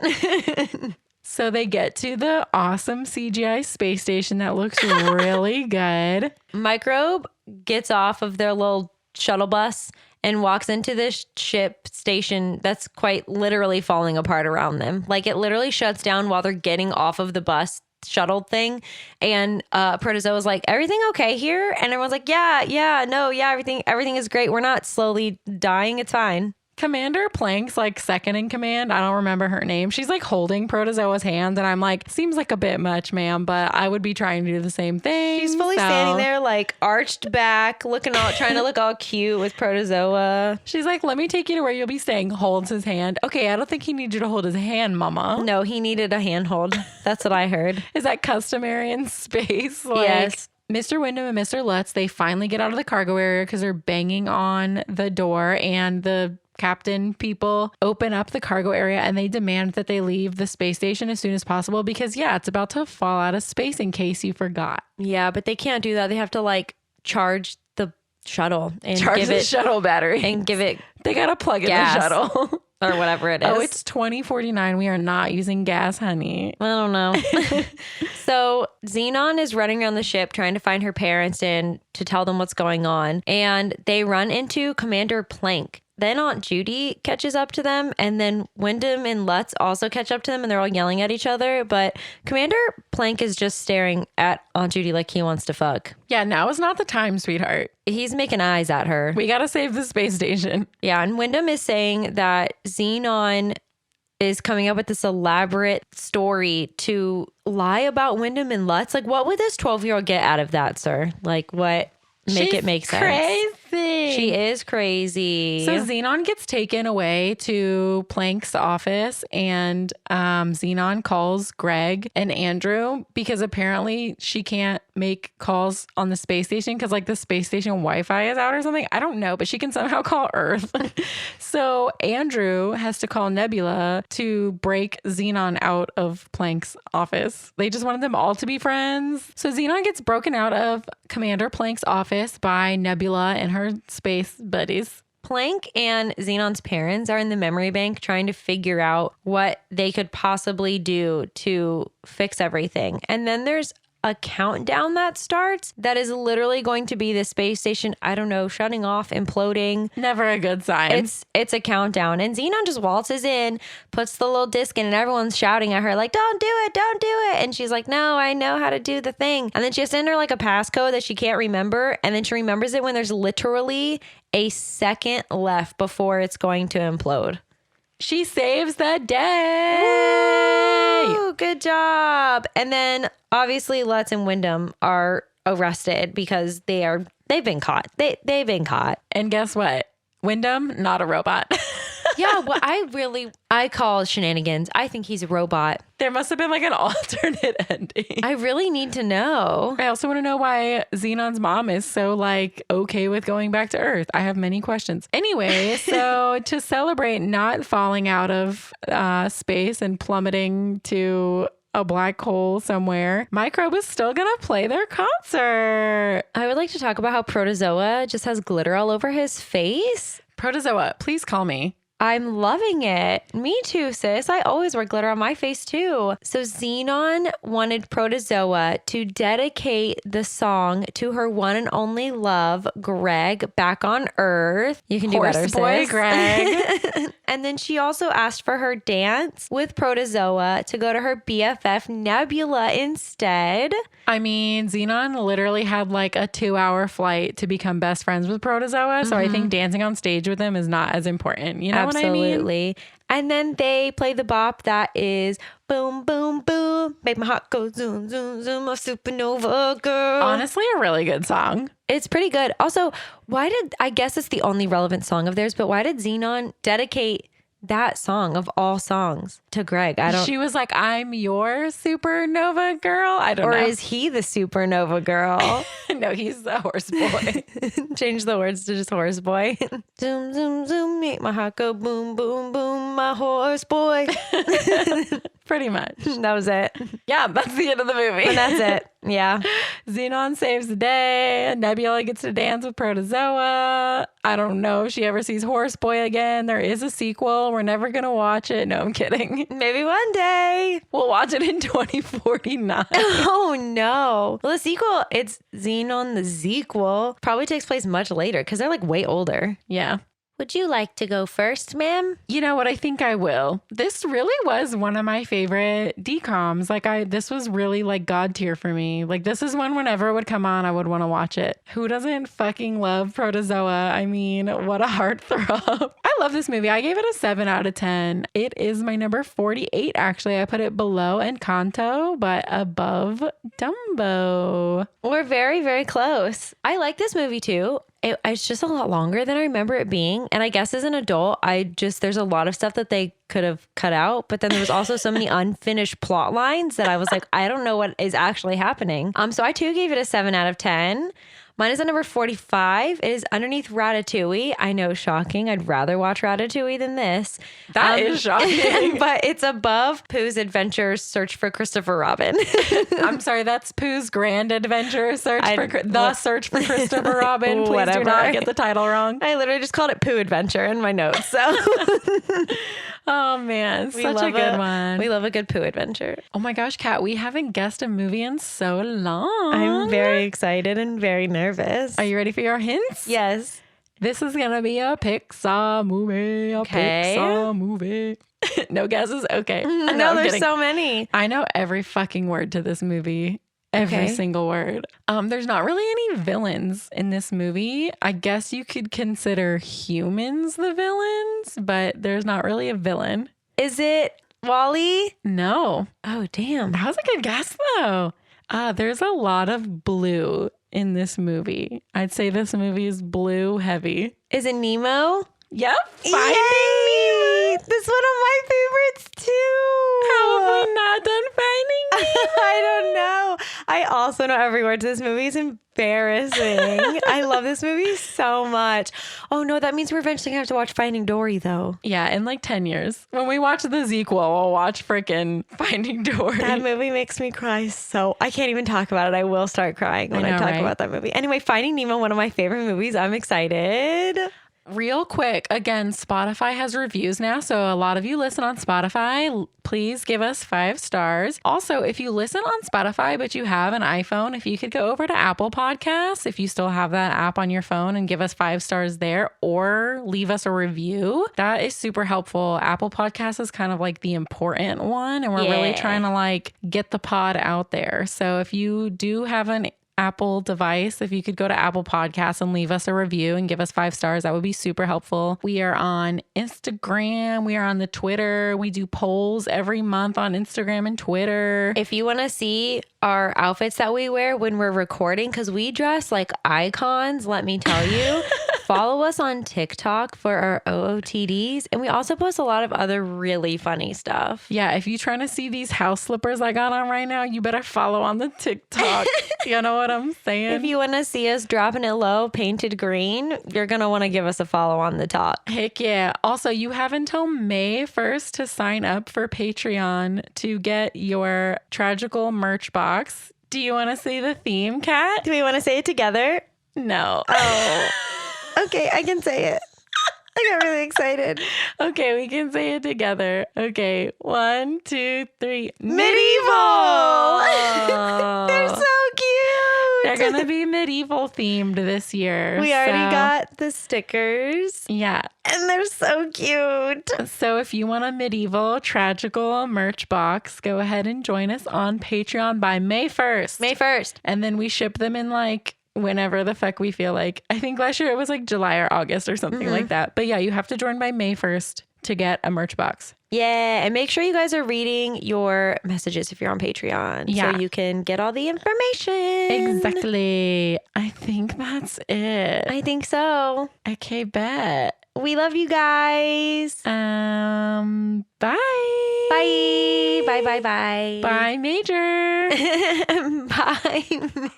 So they get to the awesome CGI space station that looks really good. Microbe gets off of their little shuttle bus and walks into this ship station that's quite literally falling apart around them. Like, it literally shuts down while they're getting off of the bus shuttle thing. And Protozoa's like, everything okay here? And everyone's like, everything is great. We're not slowly dying. It's fine. Commander Plank's like second in command. I don't remember her name. She's like holding Protozoa's hands, and I'm like, seems like a bit much, ma'am, but I would be trying to do the same thing. She's fully standing there, like arched back, looking all, trying to look all cute with Protozoa. She's like, let me take you to where you'll be staying. Holds his hand. Okay, I don't think he needs you to hold his hand, mama. No, he needed a handhold. That's what I heard. Is that customary in space? Like, yes. Mr. Wyndham and Mr. Lutz, they finally get out of the cargo area because they're banging on the door, and the captain people open up the cargo area and they demand that they leave the space station as soon as possible because, it's about to fall out of space in case you forgot. Yeah, but they can't do that. They have to like charge the shuttle and charge give the it shuttle battery and give it they gotta plug gas. in the shuttle. Or whatever it is. Oh, it's 2049. We are not using gas, honey. I don't know. So Zenon is running around the ship trying to find her parents and to tell them what's going on. And they run into Commander Plank. Then Aunt Judy catches up to them, and then Wyndham and Lutz also catch up to them, and they're all yelling at each other. But Commander Plank is just staring at Aunt Judy like he wants to fuck. Yeah, now is not the time, sweetheart. He's making eyes at her. We gotta save the space station. Yeah, and Wyndham is saying that Zenon is coming up with this elaborate story to lie about Wyndham and Lutz. Like, what would this 12-year-old get out of that, sir? Like, what? Make it make sense. Crazy. She is crazy. So Zenon gets taken away to Plank's office, and Zenon calls Greg and Andrew because apparently she can't make calls on the space station because like the space station Wi-Fi is out or something. I don't know, but she can somehow call Earth. So Andrew has to call Nebula to break Zenon out of Plank's office. They just wanted them all to be friends. So Zenon gets broken out of Commander Plank's office by Nebula and her space buddies. Plank and Xenon's parents are in the memory bank trying to figure out what they could possibly do to fix everything. And then there's a countdown that starts that is literally going to be the space station, I don't know, shutting off, imploding. Never a good sign. It's a countdown. And Zenon just waltzes in, puts the little disc in, and everyone's shouting at her like, don't do it, don't do it. And she's like, no, I know how to do the thing. And then she has to enter like a passcode that she can't remember. And then she remembers it when there's literally a second left before it's going to implode. She saves the day. Woo, good job. And then obviously Lutz and Wyndham are arrested because they've been caught. They've been caught. And guess what? Wyndham, not a robot. Yeah, well, I call shenanigans. I think he's a robot. There must have been like an alternate ending. I really need to know. I also want to know why Xenon's mom is so like okay with going back to Earth. I have many questions. Anyway, so to celebrate not falling out of space and plummeting to a black hole somewhere, Microbe is still gonna play their concert. I would like to talk about how Protozoa just has glitter all over his face. Protozoa, please call me. I'm loving it. Me too, sis. I always wear glitter on my face too. So Zenon wanted Protozoa to dedicate the song to her one and only love, Greg, back on Earth. You can do better, sis. Boy, Greg. And then she also asked for her dance with Protozoa to go to her BFF Nebula instead. I mean, Zenon literally had like a 2-hour flight to become best friends with Protozoa. So I think dancing on stage with him is not as important. You know what I mean? Absolutely. And then they play the bop that is boom, boom, boom. Make my heart go zoom, zoom, zoom. A supernova girl. Honestly, a really good song. It's pretty good. Also, I guess it's the only relevant song of theirs, but why did Zenon dedicate that song of all songs to Greg? She was like, I'm your supernova girl. I don't know. Or is he the supernova girl? No, he's the horse boy. Change the words to just horse boy. Zoom, zoom, zoom. Make my heart go boom, boom, boom. My horse boy. Pretty much. That was it. Yeah, that's the end of the movie. And that's it. Yeah. Zenon saves the day. Nebula gets to dance with Protozoa. I don't know if she ever sees Horse Boy again. There is a sequel. We're never going to watch it. No, I'm kidding. Maybe one day. We'll watch it in 2049. Oh, no. Well, the sequel, it's Zenon the sequel. Probably takes place much later because they're like way older. Yeah. Would you like to go first, ma'am? You know what? I think I will. This really was one of my favorite DComs. This was really like God tier for me. Like, this is one whenever it would come on, I would want to watch it. Who doesn't fucking love Protozoa? I mean, what a heartthrob. I love this movie. I gave it a 7 out of 10. It is my number 48, actually. I put it below Encanto, but above Dumbo. We're very, very close. I like this movie too. It's just a lot longer than I remember it being. And I guess as an adult, there's a lot of stuff that they could have cut out. But then there was also so many unfinished plot lines that I was like, I don't know what is actually happening. So I too gave it a 7 out of 10. Mine is at number 45. It is underneath Ratatouille. I know, shocking. I'd rather watch Ratatouille than this. That is shocking. But it's above Pooh's Adventures Search for Christopher Robin. I'm sorry, that's Pooh's Grand Adventure Search for Christopher Robin. Please do not get the title wrong. I literally just called it Pooh Adventure in my notes. So, oh man, such a good one. We love a good Pooh Adventure. Oh my gosh, Kat, we haven't guessed a movie in so long. I'm very excited and very nervous. Are you ready for your hints? Yes. This is gonna be a Pixar movie. Pixar movie. No guesses? Okay. No, there's so many. I know every fucking word to this movie. Every single word. There's not really any villains in this movie. I guess you could consider humans the villains, but there's not really a villain. Is it Wall-E? No. Oh, damn. That was a good guess, though. There's a lot of blue in this movie. I'd say this movie is blue heavy. Is it Nemo? Yep. Finding Nemo. That's one of my favorites too. How have we not done Finding Nemo? I don't know. I also know every word to this movie. It's embarrassing. I love this movie so much. Oh no, that means we're eventually gonna have to watch Finding Dory though. Yeah, in like 10 years. When we watch the sequel, we'll watch freaking Finding Dory. That movie makes me cry so. I can't even talk about it. I will start crying when I talk about that movie. Anyway, Finding Nemo, one of my favorite movies. I'm excited. Real quick, again, Spotify has reviews now. So a lot of you listen on Spotify. Please give us 5 stars. Also, if you listen on Spotify, but you have an iPhone, if you could go over to Apple Podcasts, if you still have that app on your phone, and give us 5 stars there or leave us a review, that is super helpful. Apple Podcasts is kind of like the important one. And we're really trying to like get the pod out there. So if you do have an Apple device, if you could go to Apple Podcasts and leave us a review and give us 5 stars, that would be super helpful. We are on Instagram. We are on the Twitter. We do polls every month on Instagram and Twitter. If you want to see our outfits that we wear when we're recording, because we dress like icons, let me tell you, follow us on TikTok for our OOTDs. And we also post a lot of other really funny stuff. Yeah, if you're trying to see these house slippers I got on right now, you better follow on the TikTok. You know what I'm saying? If you want to see us dropping it low, painted green, you're going to want to give us a follow on the top. Heck yeah. Also, you have until May 1st to sign up for Patreon to get your Tragical merch box. Do you want to say the theme, Kat? Do we want to say it together? No. Oh. Okay, I can say it. I got really excited. Okay, we can say it together. Okay, 1, 2, 3. Medieval! They're so cute. They're going to be medieval themed this year. We already got the stickers. Yeah. And they're so cute. So if you want a medieval Tragical merch box, go ahead and join us on Patreon by May 1st. May 1st. And then we ship them in like whenever the fuck we feel like. I think last year it was like July or August or something like that. But yeah, you have to join by May 1st to get a merch box. Yeah, and make sure you guys are reading your messages if you're on Patreon. Yeah. So you can get all the information. Exactly. I think that's it. I think so. Okay, bet. We love you guys. Bye. Bye. Bye, bye, bye. Bye, Major. Bye,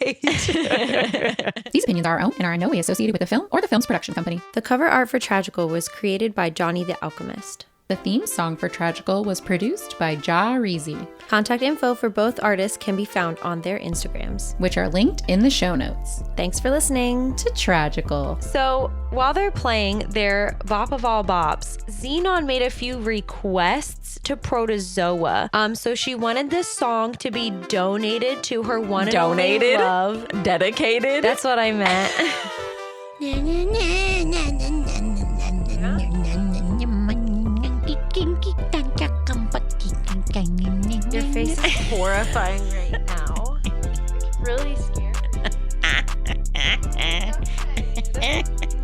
Major. These opinions are our own and are in no way associated with the film or the film's production company. The cover art for Tragical was created by Johnny the Alchemist. The theme song for Tragical was produced by Jahreezy, Contact info for both artists can be found on their Instagrams. which are linked in the show notes. Thanks for listening. To Tragical. So while they're playing their Bop of All Bops, Zenon made a few requests to Protozoa. So she wanted this song to be donated to her one and only Donated? love. Dedicated. That's what I meant. Your face is horrifying right now. Really scared.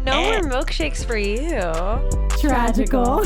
No more milkshakes for you. Tragical.